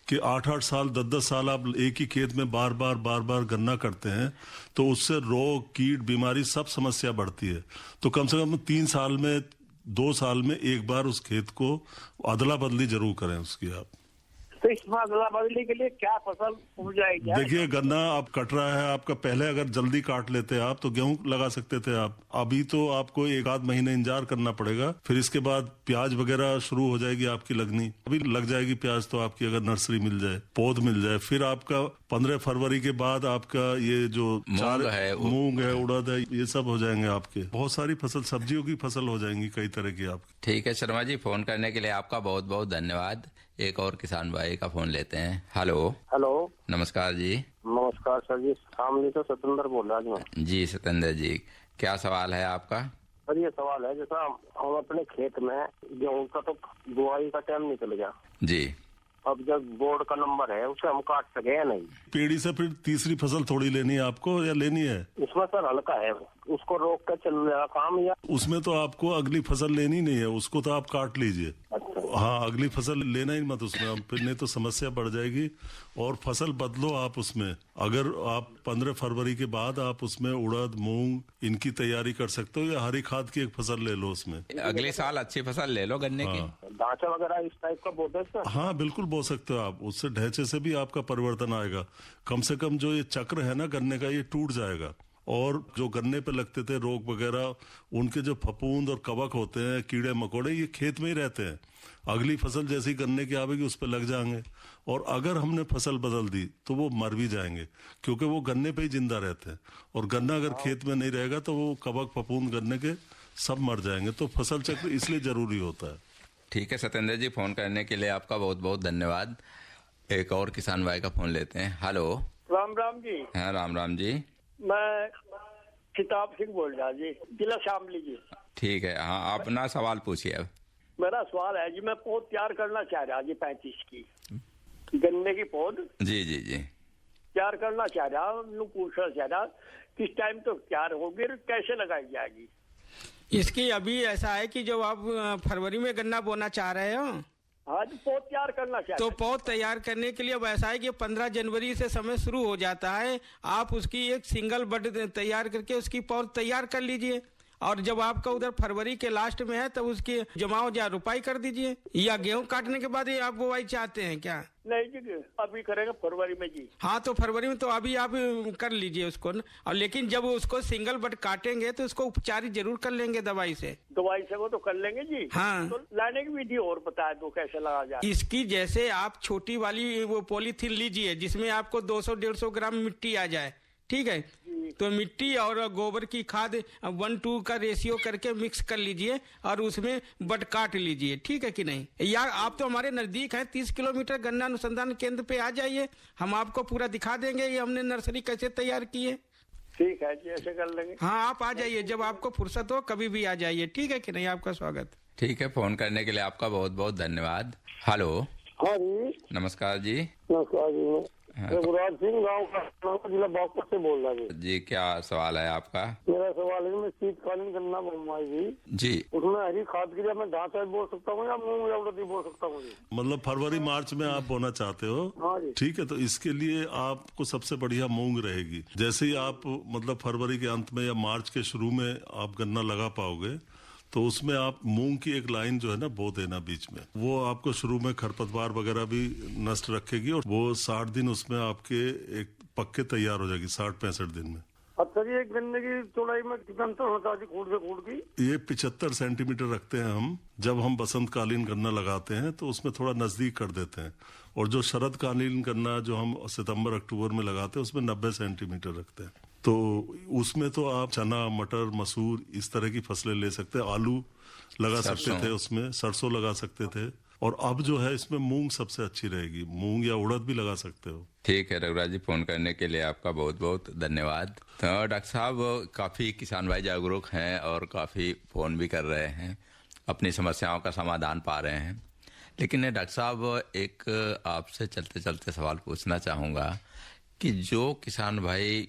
कि 8-8 साल, 10-10 साल आप एक ही खेत में बार बार गन्ना करते हैं, तो उससे रोग, कीट, बीमारी सब समस्या बढ़ती है। तो कम से कम 3 साल में, 2 साल में एक बार उस खेत को अदला बदली जरूर करें उसकी आप। तो इस अदला बदली के लिए क्या फसल उग जाएगी? देखिए, गन्ना आप कट रहा है आपका, पहले अगर जल्दी काट लेते आप तो गेहूं लगा सकते थे आप। अभी तो आपको 1-8 महीने इंतजार करना पड़ेगा, फिर इसके बाद प्याज वगैरह शुरू हो जाएगी आपकी लगनी। अभी लग जाएगी प्याज तो आपकी, अगर नर्सरी मिल जाए, पौध मिल जाए। फिर आपका 15 फरवरी के बाद आपका ये जो मूंग है, उड़द है, ये सब हो जाएंगे आपके। बहुत सारी फसल, सब्जियों की फसल हो जाएंगी कई तरह की आपकी। ठीक है शर्मा जी, फोन करने के लिए आपका बहुत बहुत धन्यवाद। एक और किसान भाई का फोन लेते हैं। हेलो। नमस्कार जी। नमस्कार सर जी, शामली से सतेंद्र बोल रहा हूँ जी। सतेंद्र जी, क्या सवाल है आपका? सर ये सवाल है, जैसा हम अपने खेत में गेहूं का तो बुआई का टाइम निकल गया जी, अब जब बोर्ड का नंबर है उसे हम काट सके या नहीं? पेड़ी से फिर तीसरी फसल थोड़ी लेनी है आपको या लेनी है? उसमें सर हल्का है, उसको रोक कर चल रहा काम, या उसमें तो आपको अगली फसल लेनी नहीं है, उसको तो आप काट लीजिए। हाँ, अगली फसल लेना ही मत उसमें, फिर नहीं तो समस्या बढ़ जाएगी। और फसल बदलो आप उसमें। अगर आप 15 फरवरी के बाद आप उसमें उड़द, मूंग इनकी तैयारी कर सकते हो, या हरी खाद की एक फसल ले लो उसमें। अगले साल अच्छी फसल ले लो गन्ने की। ढांचा वगैरह इस टाइप का बोते हैं सर? हाँ बिल्कुल बो सकते हो आप, उससे ढांचे से भी आपका परिवर्तन आएगा। कम से कम जो ये चक्र है ना गन्ने का, ये टूट जाएगा। और जो गन्ने पे लगते थे रोग वगैरह, उनके जो फफूंद और कवक होते हैं, कीड़े मकोड़े, ये खेत में ही रहते हैं। अगली फसल जैसी गन्ने की आवेगी उस पर लग जाएंगे, और अगर हमने फसल बदल दी तो वो मर भी जाएंगे, क्योंकि वो गन्ने पे ही जिंदा रहते हैं। और गन्ना अगर खेत में नहीं रहेगा तो वो कवक फफूंद गन्ने के सब मर जाएंगे। तो फसल चक्र इसलिए जरूरी होता है। ठीक है सतेंद्र जी, फोन करने के लिए आपका बहुत बहुत धन्यवाद। एक और किसान भाई का फोन लेते हैं। हेलो। राम राम जी। हाँ राम राम जी। मैं किताब सिंह बोल रहा जी, जिला शामली जी। ठीक है, हाँ अपना सवाल पूछिए। अब मेरा सवाल है जी, मैं पौध तैयार करना चाह रहा जी, 35 की गन्ने की पौध जी जी जी तैयार करना चाह रहा हूँ। पूछना चाह रहा किस टाइम तो तैयार होगी, कैसे लगाई जाएगी? इसकी अभी ऐसा है कि जब आप फरवरी में गन्ना बोना चाह रहे हो, हाँ जी, पौध तैयार करना चाहिए। तो पौध तैयार करने के लिए अब ऐसा है कि 15 जनवरी से समय शुरू हो जाता है। आप उसकी एक सिंगल बड तैयार करके उसकी पौध तैयार कर लीजिए, और जब आपका उधर फरवरी के लास्ट में है तब उसकी जमाव या रुपाई कर दीजिए। या गेहूं काटने के बाद ही आप बुआई चाहते हैं क्या? नहीं जी, अभी करेंगे फरवरी में जी। हाँ, तो फरवरी में तो अभी आप कर लीजिए उसको न। और लेकिन जब उसको सिंगल बट काटेंगे तो उसको उपचार जरूर कर लेंगे दवाई से। दवाई से वो तो कर लेंगे जी। हाँ, तो लाने की विधि और बताए दो, कैसे लगा जाए? इसकी जैसे आप छोटी वाली वो पॉलीथीन लीजिए जिसमें आपको 200-150 ग्राम मिट्टी आ जाए, ठीक है? तो मिट्टी और गोबर की खाद 1:2 का रेशियो करके मिक्स कर लीजिए और उसमें बट काट लीजिए, ठीक है कि नहीं? या आप तो हमारे नजदीक हैं, 30 किलोमीटर गन्ना अनुसंधान केंद्र पे आ जाइए, हम आपको पूरा दिखा देंगे ये हमने नर्सरी कैसे तैयार की है। ठीक है जी, ऐसे कर लेंगे। हाँ, आप आ जाइए जब आपको फुर्सत हो, कभी भी आ जाइए, ठीक है कि नहीं? आपका स्वागत। ठीक है, फोन करने के लिए आपका बहुत बहुत धन्यवाद। हेलो। हाँ जी, नमस्कार जी। नमस्कार जी, रघुराज सिंह गाँव का जिला बागपत से बोल रहा जी। क्या सवाल है आपका? मेरा सवाल है, मैं शीतकालीन गन्ना बोऊंगा जी, उसमें हरी खाद के लिए मैं ढांचा बोल सकता हूँ या मूंग या उड़द बोल सकता हूँ? मतलब फरवरी मार्च में आप बोना चाहते हो? हाँ जी। ठीक है, तो इसके लिए आपको सबसे बढ़िया मूंग रहेगी। जैसे ही आप मतलब फरवरी के अंत में या मार्च के शुरू में आप गन्ना लगा पाओगे तो उसमें आप मूंग की एक लाइन जो है ना बो देना बीच में। वो आपको शुरू में खरपतवार वगैरह भी नष्ट रखेगी, और वो 60 दिन उसमें आपके एक पक्के तैयार हो जाएगी, 60-65 दिन में। अच्छा जी, एक गन्ने की चौड़ाई में कितना अंतर होता है खूंट से खूंट की? ये 75 सेंटीमीटर रखते हैं हम। जब हम बसंतकालीन गन्ना लगाते हैं तो उसमें थोड़ा नजदीक कर देते हैं, और जो शरदकालीन गन्ना जो हम सितंबर अक्टूबर में लगाते हैं उसमें 90 सेंटीमीटर रखते हैं। तो उसमें तो आप चना, मटर, मसूर इस तरह की फसलें ले सकते हैं। आलू लगा सकते थे उसमें, सरसों लगा सकते थे, और अब जो है इसमें मूंग सबसे अच्छी रहेगी। मूंग या उड़द भी लगा सकते हो। ठीक है रघुराज जी, फोन करने के लिए आपका बहुत बहुत धन्यवाद। तो डॉक्टर साहब, काफी किसान भाई जागरूक हैं और काफी फोन भी कर रहे हैं, अपनी समस्याओं का समाधान पा रहे हैं। लेकिन डॉक्टर साहब, एक आपसे चलते चलते सवाल पूछना चाहूंगा कि जो किसान भाई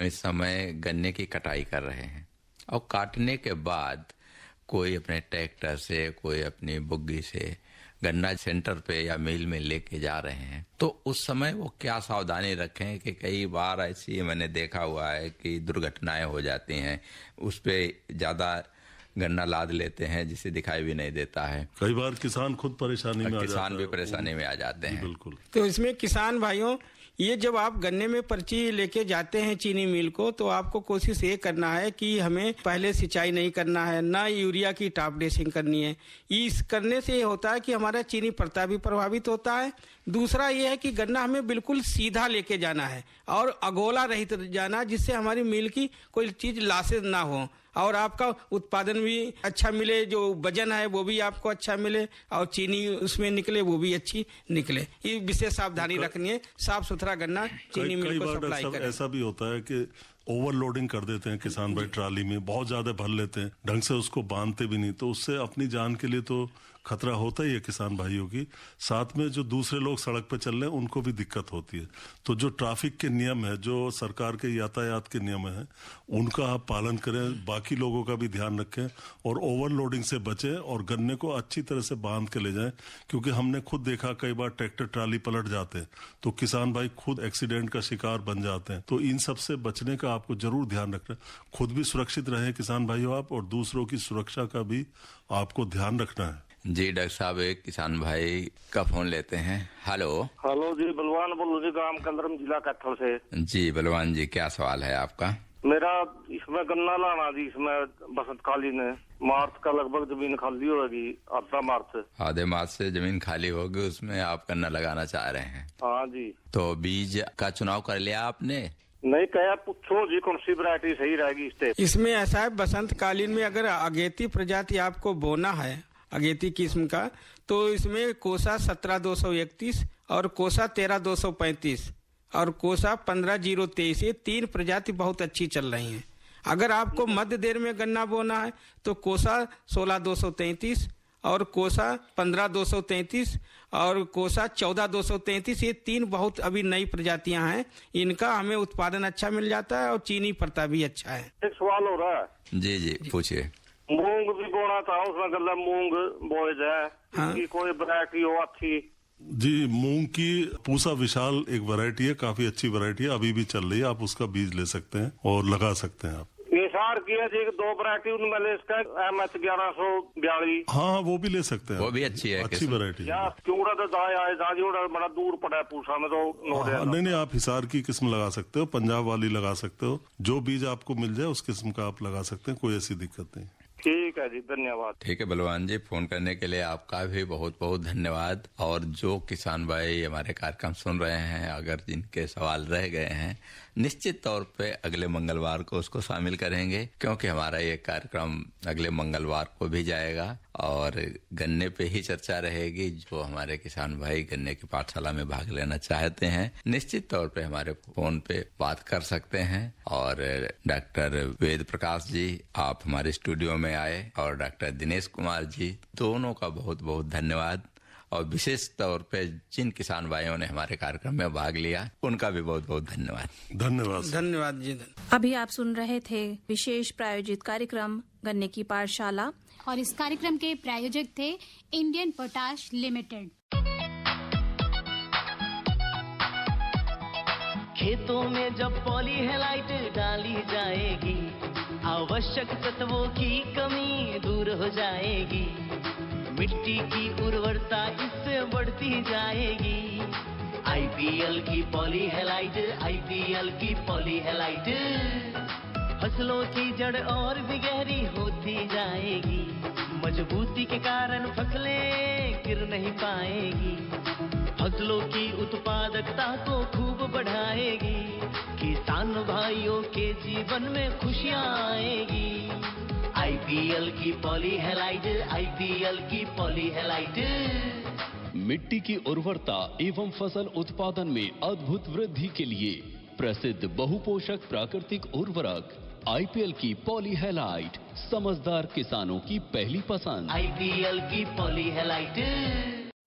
इस समय गन्ने की कटाई कर रहे हैं और काटने के बाद कोई अपने ट्रैक्टर से, कोई अपनी बुग्गी से गन्ना सेंटर पे या मिल में लेके जा रहे हैं, तो उस समय वो क्या सावधानी रखें? कि कई बार ऐसी मैंने देखा हुआ है कि दुर्घटनाएं हो जाती हैं, उस पे ज्यादा गन्ना लाद लेते हैं जिसे दिखाई भी नहीं देता है। कई बार किसान खुद परेशानी में किसान भी परेशानी में आ जाते हैं। बिल्कुल। तो इसमें किसान भाइयों, ये जब आप गन्ने में पर्ची लेके जाते हैं चीनी मिल को, तो आपको कोशिश ये करना है कि हमें पहले सिंचाई नहीं करना है, ना यूरिया की टॉप ड्रेसिंग करनी है। इस करने से ये होता है कि हमारा चीनी पड़ता भी प्रभावित होता है। दूसरा ये है कि गन्ना हमें बिल्कुल सीधा लेके जाना है और अगोला रहित जाना, जिससे हमारी मिल की कोई चीज लासेज ना हो और आपका उत्पादन भी अच्छा मिले, जो वजन है वो भी आपको अच्छा मिले और चीनी उसमें निकले वो भी अच्छी निकले। ये विशेष सावधानी रखनी है, साफ सुथरा गन्ना चीनी मिल को सप्लाई करें। ऐसा भी होता है कि ओवरलोडिंग कर देते हैं किसान भाई, ट्राली में बहुत ज्यादा भर लेते हैं, ढंग से उसको बांधते भी नहीं, तो उससे अपनी जान के लिए तो खतरा होता ही है किसान भाइयों की। साथ में जो दूसरे लोग सड़क पर चल रहे हैं उनको भी दिक्कत होती है। तो जो ट्रैफिक के नियम है, जो सरकार के यातायात के नियम है, उनका आप पालन करें, बाकी लोगों का भी ध्यान रखें और ओवरलोडिंग से बचें और गन्ने को अच्छी तरह से बांध के ले जाएं। क्योंकि हमने खुद देखा कई बार ट्रैक्टर ट्राली पलट जाते हैं तो किसान भाई खुद एक्सीडेंट का शिकार बन जाते हैं। तो इन सब से बचने का आपको जरूर ध्यान रखना, खुद भी सुरक्षित रहें किसान भाइयों आप, और दूसरों की सुरक्षा का भी आपको ध्यान रखना है। जी डॉक्टर साहब, एक किसान भाई का फोन लेते हैं। हेलो। हेलो जी, बलवान बोलो जी, गांव कंदरम, जिला कैथल से। जी बलवान जी, क्या सवाल है आपका? मेरा इसमें गन्ना लाना जी, इसमें बसंतकालीन है, मार्च का लगभग जमीन खाली होगी, आधा मार्च। आधे मार्च से जमीन खाली होगी, उसमें आप गन्ना लगाना चाह रहे हैं? हाँ जी। तो बीज का चुनाव कर लिया आपने? नहीं कहा, पूछो जी कौन सी वैरायटी सही रहेगी इस? इसमें ऐसा है, बसंतकालीन में अगर अगेती प्रजाति आपको बोना है, अगेती किस्म का, तो इसमें कोसा 17-231 और कोसा 13-235 और कोसा 15-023, ये 3 प्रजाति बहुत अच्छी चल रही हैं। अगर आपको मध्य देर में गन्ना बोना है तो कोसा 16-233 और कोसा 15-233 और कोसा 14-233, ये 3 बहुत अभी नई प्रजातियां हैं। इनका हमें उत्पादन अच्छा मिल जाता है और चीनी पड़ता भी अच्छा है। एक सवाल हो रहा है। जी पूछिए। मूंग भी बोना था, उसमें गला मूंग बोए जाए। हाँ। कि कोई वैरायटी हो अच्छी? जी, मूंग की पूसा विशाल एक वैरायटी है, काफी अच्छी वैरायटी है, अभी भी चल रही है, आप उसका बीज ले सकते हैं और लगा सकते हैं आप। निसार किया जी 2 वैरायटी उनमें ले इसका MS 1142। हाँ, वो भी ले सकते हैं, वो भी अच्छी है, अच्छी वैरायटी है। क्यों तो दाया है, दाजी बड़ा दूर पड़ा है पूसा में, तो नहीं, आप हिसार की किस्म लगा सकते हो, पंजाब वाली लगा सकते हो, जो बीज आपको मिल जाए उस किस्म का आप लगा सकते हैं, कोई ऐसी दिक्कत नहीं। ठीक है जी, धन्यवाद। ठीक है बलवान जी, फोन करने के लिए आपका भी बहुत बहुत धन्यवाद। और जो किसान भाई हमारे कार्यक्रम सुन रहे हैं, अगर जिनके सवाल रह गए हैं, निश्चित तौर पे अगले मंगलवार को उसको शामिल करेंगे, क्योंकि हमारा ये कार्यक्रम अगले मंगलवार को भी जाएगा और गन्ने पे ही चर्चा रहेगी। जो हमारे किसान भाई गन्ने की पाठशाला में भाग लेना चाहते हैं, निश्चित तौर पे हमारे फोन पे बात कर सकते हैं। और डॉक्टर वेद प्रकाश जी, आप हमारे स्टूडियो में आए, और डॉक्टर दिनेश कुमार जी, दोनों का बहुत बहुत धन्यवाद। और विशेष तौर पे जिन किसान भाइयों ने हमारे कार्यक्रम में भाग लिया, उनका भी बहुत बहुत धन्यवाद। धन्यवाद जी। अभी आप सुन रहे थे विशेष प्रायोजित कार्यक्रम गन्ने की पाठशाला, और इस कार्यक्रम के प्रायोजक थे इंडियन पोटाश लिमिटेड। खेतों में जब पॉलीहेलाइट डाली जाएगी, आवश्यक तत्वों की कमी दूर हो जाएगी, मिट्टी की उर्वरता इससे बढ़ती जाएगी। IPL की पॉलीहेलाइट, IPL की पॉलीहेलाइट, फसलों की जड़ और भी गहरी होती जाएगी, मजबूती के कारण फसलें गिर नहीं पाएगी, फसलों की उत्पादकता को खूब बढ़ाएगी, किसान भाइयों के जीवन में खुशियाँ आएगी। IPL की पॉलीहेलाइट, IPL की पॉलीहेलाइट। मिट्टी की उर्वरता एवं फसल उत्पादन में अद्भुत वृद्धि के लिए प्रसिद्ध बहुपोषक प्राकृतिक उर्वरक IPL की पॉलीहेलाइट, समझदार किसानों की पहली पसंद। IPL की पॉलीहेलाइट।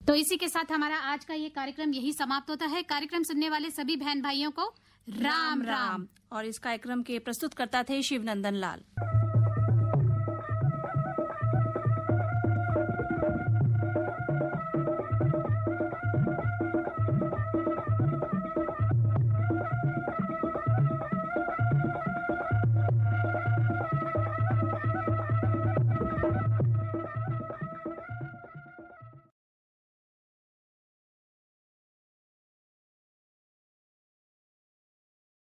तो इसी के साथ हमारा आज का ये कार्यक्रम यही समाप्त होता है। कार्यक्रम सुनने वाले सभी बहन भाइयों को राम राम। और इस कार्यक्रम के प्रस्तुतकर्ता थे शिवनंदन लाल।